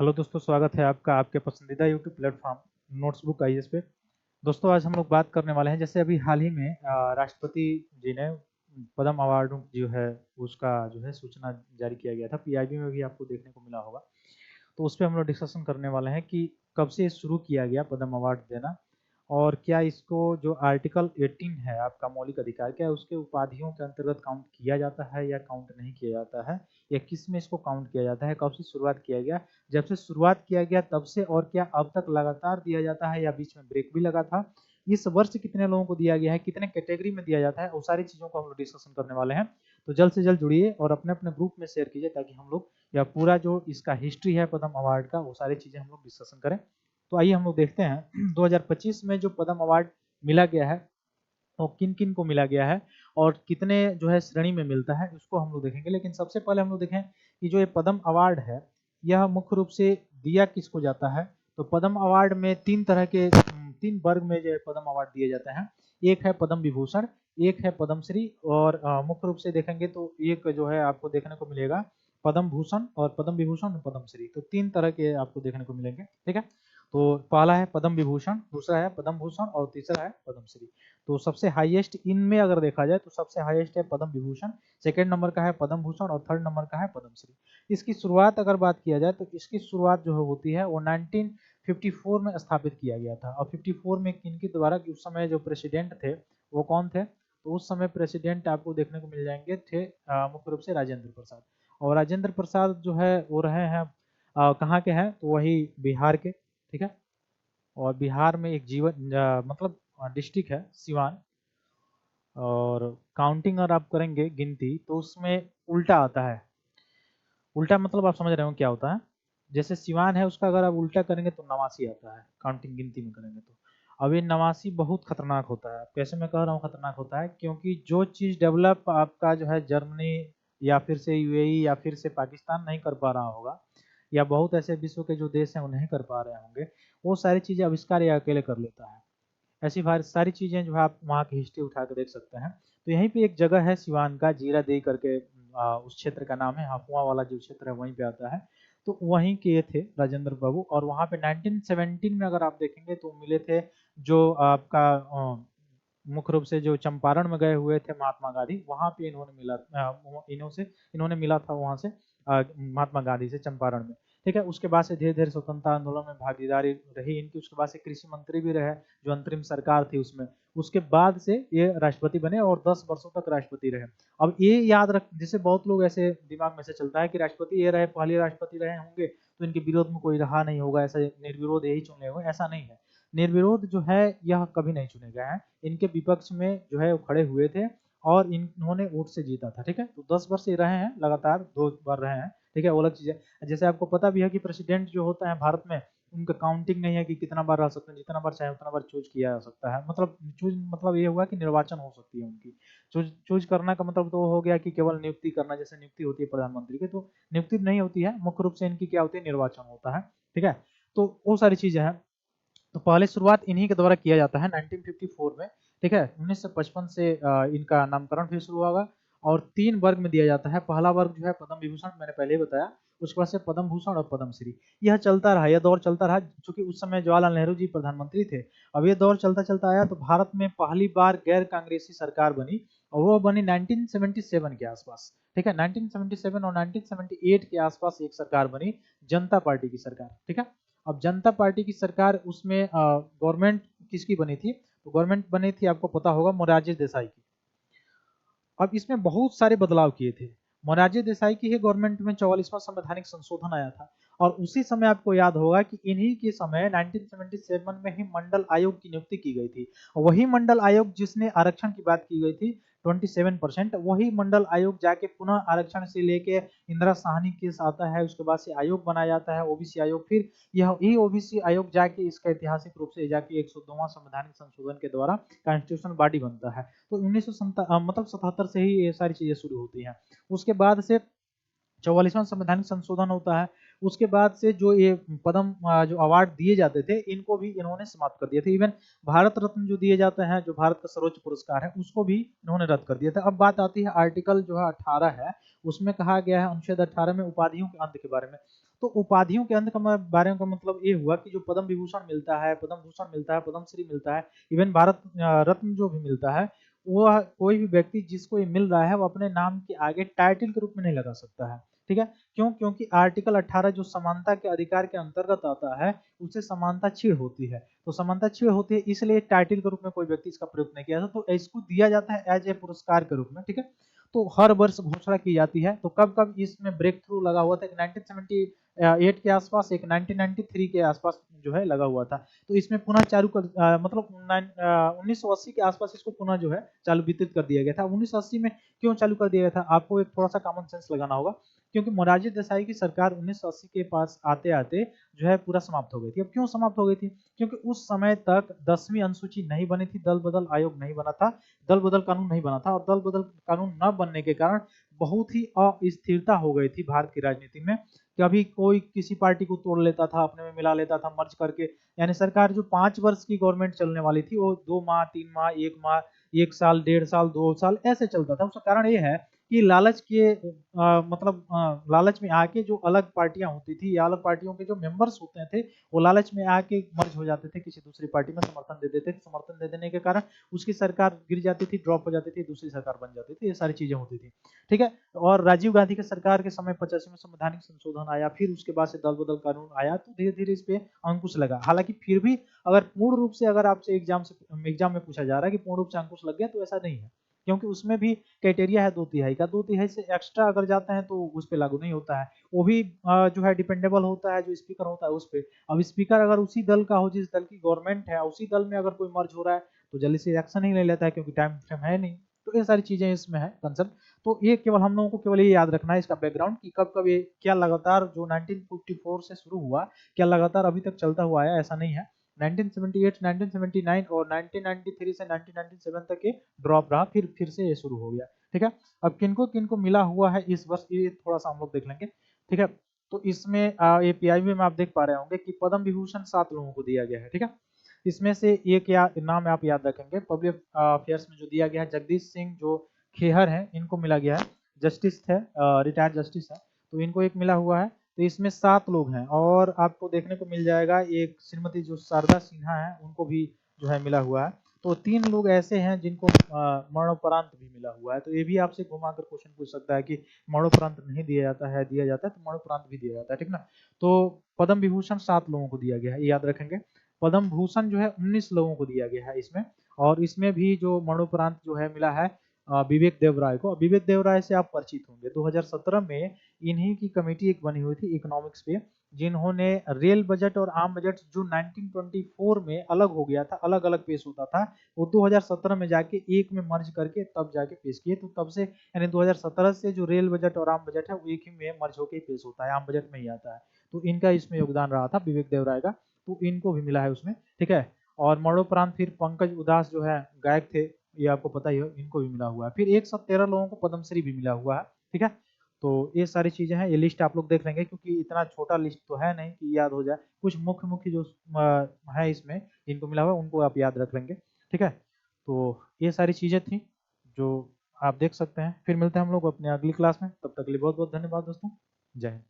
Hello दोस्तों, स्वागत है आपका आपके पसंदीदा यूट्यूब प्लेटफॉर्म नोट्सबुक आईएएस पे। दोस्तों, आज हम लोग बात करने वाले हैं, जैसे अभी हाल ही में राष्ट्रपति जी ने पद्म अवार्ड जो है उसका जो है सूचना जारी किया गया था। पीआईबी में भी आपको देखने को मिला होगा। तो उस पे हम लोग डिस्कशन करने वाले हैं कि कब से शुरू किया गया पद्म अवार्ड देना, और क्या इसको जो आर्टिकल 18 है आपका मौलिक अधिकार, क्या उसके उपाधियों के अंतर्गत काउंट किया जाता है या काउंट नहीं किया जाता है, या किस में इसको काउंट किया जाता है, कब से शुरुआत किया गया, जब से शुरुआत किया गया तब से, और क्या अब तक लगातार दिया जाता है या बीच में ब्रेक भी लगा था, इस वर्ष कितने लोगों को दिया गया है, कितने कैटेगरी में दिया जाता है, वो सारी चीज़ों को हम लोग डिस्कशन करने वाले हैं। तो जल्द से जल्द जुड़िए और अपने अपने ग्रुप में शेयर कीजिए, ताकि हम लोग या पूरा जो इसका हिस्ट्री है पद्म अवार्ड का, वो सारी चीज़ें हम लोग डिस्कशन करें। तो आइए हम लोग देखते हैं 2025 में जो पद्म अवार्ड मिला गया है वो किन किन को मिला गया है और कितने जो है श्रेणी में मिलता है, उसको हम लोग देखेंगे। लेकिन सबसे पहले हम लोग देखें कि जो ये पद्म अवार्ड है यह मुख्य रूप से दिया किसको जाता है। तो पद्म अवार्ड में तीन तरह के तीन वर्ग में जो है पद्म अवार्ड दिए जाते हैं। एक है पद्म विभूषण, एक है पद्मश्री, और मुख्य रूप से देखेंगे तो एक जो है आपको देखने को मिलेगा पद्म भूषण और पद्म विभूषण और पद्मश्री। तो तीन तरह के आपको देखने को मिलेंगे, ठीक है। तो पहला है पद्म विभूषण, दूसरा है पद्म भूषण और तीसरा है पद्मश्री। तो सबसे हाईएस्ट इनमें अगर देखा जाए तो सबसे हाईएस्ट है पद्म विभूषण, सेकंड नंबर का है पद्म भूषण और थर्ड नंबर का है पद्मश्री। इसकी शुरुआत अगर बात किया जाए तो इसकी शुरुआत जो होती है वो 1954 में स्थापित किया गया था। और 54 में किनके द्वारा, कि उस समय जो प्रेसिडेंट थे वो कौन थे, तो उस समय प्रेसिडेंट आपको देखने को मिल जाएंगे थे मुख्य रूप से राजेंद्र प्रसाद। और राजेंद्र प्रसाद जो है वो रहे हैं कहाँ के हैं, तो वही बिहार के, ठीक है। और बिहार में एक जीवन मतलब डिस्ट्रिक्ट है सिवान। और काउंटिंग अगर आप करेंगे गिनती तो उसमें उल्टा आता है। उल्टा मतलब आप समझ रहे हो क्या होता है। जैसे सिवान है उसका अगर आप उल्टा करेंगे तो नवासी आता है, काउंटिंग गिनती में करेंगे तो। अब ये नवासी बहुत खतरनाक होता है। कैसे मैं कह रहा हूँ खतरनाक होता है, क्योंकि जो चीज़ डेवलप आपका जो है जर्मनी या फिर से यूएई या फिर से पाकिस्तान नहीं कर पा रहा होगा, या बहुत ऐसे विश्व के जो देश हैं वो नहीं कर पा रहे होंगे, वो सारी चीज़ें आविष्कार ये अकेले कर लेता है। ऐसी सारी चीज़ें जो है आप वहाँ की हिस्ट्री उठा के देख सकते हैं। तो यहीं पे एक जगह है सिवान का, जीरा दे करके उस क्षेत्र का नाम है, हाफुआ वाला जो क्षेत्र है वहीं पे आता है। तो वहीं के थे राजेंद्र बाबू, और वहाँ पे 1917 में अगर आप देखेंगे तो मिले थे जो आपका मुख्य रूप से जो चंपारण में गए हुए थे महात्मा गांधी, वहाँ पे इन्होंने मिला इन्होंने मिला था वहाँ से महात्मा गांधी से चंपारण में, ठीक है। उसके बाद से धीरे धीरे स्वतंत्रता आंदोलन में भागीदारी रही इनकी। उसके बाद से कृषि मंत्री भी रहे जो अंतरिम सरकार थी उसमें। उसके बाद से ये राष्ट्रपति बने और 10 वर्षों तक राष्ट्रपति रहे। अब ये याद रख, जैसे बहुत लोग ऐसे दिमाग में से चलता है कि राष्ट्रपति ये रहे, पहले राष्ट्रपति रहे होंगे तो इनके विरोध में कोई रहा नहीं होगा, ऐसा निर्विरोध यही चुने हुए। ऐसा नहीं है। निर्विरोध जो है यह कभी नहीं चुने गए हैं। इनके विपक्ष में जो है वो खड़े हुए थे और इन्होंने वोट से जीता था, ठीक है। तो 10 वर्ष ये रहे हैं, लगातार 2 बार रहे हैं, ठीक है। वो अलग चीज है। जैसे आपको पता भी है कि प्रेसिडेंट जो होता है भारत में, उनका काउंटिंग नहीं है कि कितना बार रह सकते हैं, जितना बार चाहे उतना बार चूज किया जा सकता है। मतलब चूज मतलब ये हुआ कि निर्वाचन हो सकती है उनकी। चूज चूज करना का मतलब तो हो गया कि केवल नियुक्ति करना, जैसे नियुक्ति होती है प्रधानमंत्री की, तो नियुक्ति नहीं होती है, मुख्य रूप से इनकी क्या होती है, निर्वाचन होता है, ठीक है। तो वो सारी चीजें हैं। तो पहले शुरुआत इन्हीं के द्वारा किया जाता है 1954 में, ठीक है। 1955 से इनका नामकरण फिर शुरू होगा। और 3 वर्ग में दिया जाता है। पहला वर्ग जो है पद्म विभूषण, मैंने पहले ही बताया। उसके बाद से पद्म भूषण और पद्मश्री। यह चलता रहा, यह दौर चलता रहा, चूंकि उस समय जवाहरलाल नेहरू जी प्रधानमंत्री थे। अब ये दौर चलता चलता आया तो भारत में पहली बार गैर कांग्रेसी सरकार बनी, और वो बनी 1977 के आसपास, ठीक है। 1977 और 1978 के आसपास एक सरकार बनी, जनता पार्टी की सरकार, ठीक है। अब जनता पार्टी की सरकार, उसमें गवर्नमेंट किसकी बनी थी, तो गवर्नमेंट बनी थी आपको पता होगा मोरारजी देसाई की। अब इसमें बहुत सारे बदलाव किए थे। मोरारजी देसाई की ही गवर्नमेंट में 44वां संवैधानिक संशोधन आया था। और उसी समय आपको याद होगा कि इन्हीं के समय 1977 में ही मंडल आयोग की नियुक्ति की गई थी। वही मंडल आयोग जिसने आरक्षण की बात की गई थी 27%, वही मंडल आयोग जाके पुनः आरक्षण से लेके इंदिरा साहनी केस आता है, उसके बाद से आयोग बनाया जाता है ओबीसी आयोग। फिर यही ओबीसी आयोग जाके इसका ऐतिहासिक रूप से जाके 102वां संवैधानिक संशोधन के द्वारा कॉन्स्टिट्यूशन बॉडी बनता है। तो 1977 से ही ये सारी चीजें शुरू होती हैं। उसके बाद से 44वां संवैधानिक संशोधन होता है। उसके बाद से जो ये पद्म जो अवार्ड दिए जाते थे इनको भी इन्होंने समाप्त कर दिए थे। इवन भारत रत्न जो दिए जाते हैं, जो भारत का सर्वोच्च पुरस्कार है, उसको भी इन्होंने रद्द कर दिया था। अब बात आती है आर्टिकल जो है 18 है, उसमें कहा गया है अनुच्छेद 18 में उपाधियों के अंत के बारे में। तो उपाधियों के अंत का बारे में का मतलब ये हुआ कि जो पद्म विभूषण मिलता है, पद्म भूषण मिलता है, पद्मश्री मिलता है, इवन भारत रत्न जो भी मिलता है, वह कोई भी व्यक्ति जिसको ये मिल रहा है वो अपने नाम के आगे टाइटल के रूप में नहीं लगा सकता है। ठीक है, क्यों? क्योंकि आर्टिकल 18 जो समानता के अधिकार के अंतर्गत आता है, उससे समानता छीड़ होती है। तो समानता छीड़ होती है, इसलिए टाइटल के रूप में कोई व्यक्ति इसका प्रयोग नहीं किया था, तो इसको दिया जाता है एज ए पुरस्कार के रूप में। ठीक है, तो हर वर्ष घोषणा की जाती है। तो कब कब इसमें ब्रेक थ्रू लगा हुआ था? एक 1978 के आसपास, एक 1993 के आसपास जो है लगा हुआ था। तो इसमें पुनः चालू कर मतलब 1980 के आसपास इसको पुनः जो है चालू वितरित कर दिया गया था। 1980 में क्यों चालू कर दिया गया था? आपको एक थोड़ा सा कॉमन सेंस लगाना होगा, क्योंकि मोरारजी देसाई की सरकार 1980 के पास आते आते जो है पूरा समाप्त हो गई थी। अब क्यों समाप्त हो गई थी? क्योंकि उस समय तक 10वीं अनुसूची नहीं बनी थी, दल बदल आयोग नहीं बना था, दल बदल कानून नहीं बना था, और दल बदल कानून न बनने के कारण बहुत ही अस्थिरता हो गई थी भारत की राजनीति में। कभी कोई किसी पार्टी को तोड़ लेता था, अपने में मिला लेता था, मर्ज करके। यानी सरकार जो 5 वर्ष की गवर्नमेंट चलने वाली थी, वो 2 माह, 3 माह, 1 माह, 1 साल, 1.5 साल, 2 साल ऐसे चलता था। उसका कारण ये है कि लालच के मतलब लालच में आके जो अलग पार्टियां होती थी, या अलग पार्टियों के जो मेंबर्स होते थे, वो लालच में आके मर्ज हो जाते थे, किसी दूसरी पार्टी में समर्थन दे देते थे। समर्थन दे देने के कारण उसकी सरकार गिर जाती थी, ड्रॉप हो जाती थी, दूसरी सरकार बन जाती थी, ये सारी चीजें होती थी। ठीक है, और राजीव गांधी के सरकार के समय 85 में संवैधानिक संशोधन आया, फिर उसके बाद से दल बदल कानून आया, तो धीरे धीरे इस पे अंकुश लगा। हालांकि फिर भी अगर पूर्ण रूप से, अगर आपसे एग्जाम में पूछा जा रहा है कि पूर्ण रूप से अंकुश लग गया, तो ऐसा नहीं है, क्योंकि उसमें भी क्राइटेरिया है 2/3 का। 2/3 से एक्स्ट्रा अगर जाते हैं तो उस पर लागू नहीं होता है। वो भी जो है डिपेंडेबल होता है, जो स्पीकर होता है उस पर। अब स्पीकर अगर उसी दल का हो जिस दल की गवर्नमेंट है, उसी दल में अगर कोई मर्ज हो रहा है, तो जल्दी से एक्शन ही नहीं लेता है, क्योंकि टाइम फ्रेम है नहीं। तो ये सारी चीजें इसमें है कंसेप्ट। तो ये केवल हम लोगों को केवल ये याद रखना है इसका बैकग्राउंड, कि कब कब ये क्या लगातार जो 1954 से शुरू हुआ, क्या लगातार अभी तक चलता हुआ आया, ऐसा नहीं है। 1978, 1979 और 1993 से 1997 तक ये ड्रॉप रहा, फिर से ये शुरू हो गया। ठीक है, अब किनको किनको मिला हुआ है इस वर्ष, ये थोड़ा सा हम लोग देख लेंगे। ठीक है, तो इसमें एपीआई में आप देख पा रहे होंगे कि पद्म विभूषण 7 लोगों को दिया गया है। ठीक है, इसमें से एक या नाम आप याद रखेंगे, पब्लिक अफेयर्स में जो दिया गया है, जगदीश सिंह जो खेहर है, इनको मिला गया है। जस्टिस है, रिटायर्ड जस्टिस है, तो इनको एक मिला हुआ है। तो इसमें 7 लोग हैं, और आपको देखने को मिल जाएगा एक श्रीमती जो शारदा सिन्हा है, उनको भी जो है मिला हुआ है। तो 3 लोग ऐसे हैं जिनको मरणोपरांत भी मिला हुआ है। तो ये भी आपसे घुमा कर क्वेश्चन पूछ सकता है कि मरणोपरांत नहीं दिया जाता है, दिया जाता है, तो मरणोपरांत भी दिया जाता है। ठीक ना, तो पद्म विभूषण 7 लोगों को दिया गया है, ये याद रखेंगे। पद्म भूषण जो है 19 लोगों को दिया गया है इसमें। और इसमें भी जो मरणोपरांत जो है मिला है विवेक देवराय को। विवेक देवराय से आप परिचित होंगे, 2017 में इन्हीं की कमेटी एक बनी हुई थी इकोनॉमिक्स पे, जिन्होंने रेल बजट और आम बजट जो 1924 में अलग हो गया था, अलग अलग पेश होता था, वो 2017 में जाके एक में मर्ज करके तब जाके पेश किए। तो तब से यानी 2017 से जो रेल बजट और आम बजट है, वो एक ही में मर्ज होकर पेश होता है, आम बजट में ही आता है। तो इनका इसमें योगदान रहा था, विवेक देवराय का, तो इनको भी मिला है उसमें। ठीक है, और मरणोपरांत फिर पंकज उदास जो है गायक थे, ये आपको पता ही हो, इनको भी मिला हुआ है। फिर 113 लोगों को पद्मश्री भी मिला हुआ है। ठीक है, तो ये सारी चीजें हैं, ये लिस्ट आप लोग देख लेंगे, क्योंकि इतना छोटा लिस्ट तो है नहीं कि याद हो जाए। कुछ मुख्य मुख्य जो है इसमें जिनको मिला हुआ है, उनको आप याद रख लेंगे। ठीक है, तो ये सारी चीजें थी जो आप देख सकते हैं। फिर मिलते हैं हम लोग अपने अगली क्लास में, तब तक के लिए बहुत बहुत धन्यवाद दोस्तों। जय हिंद।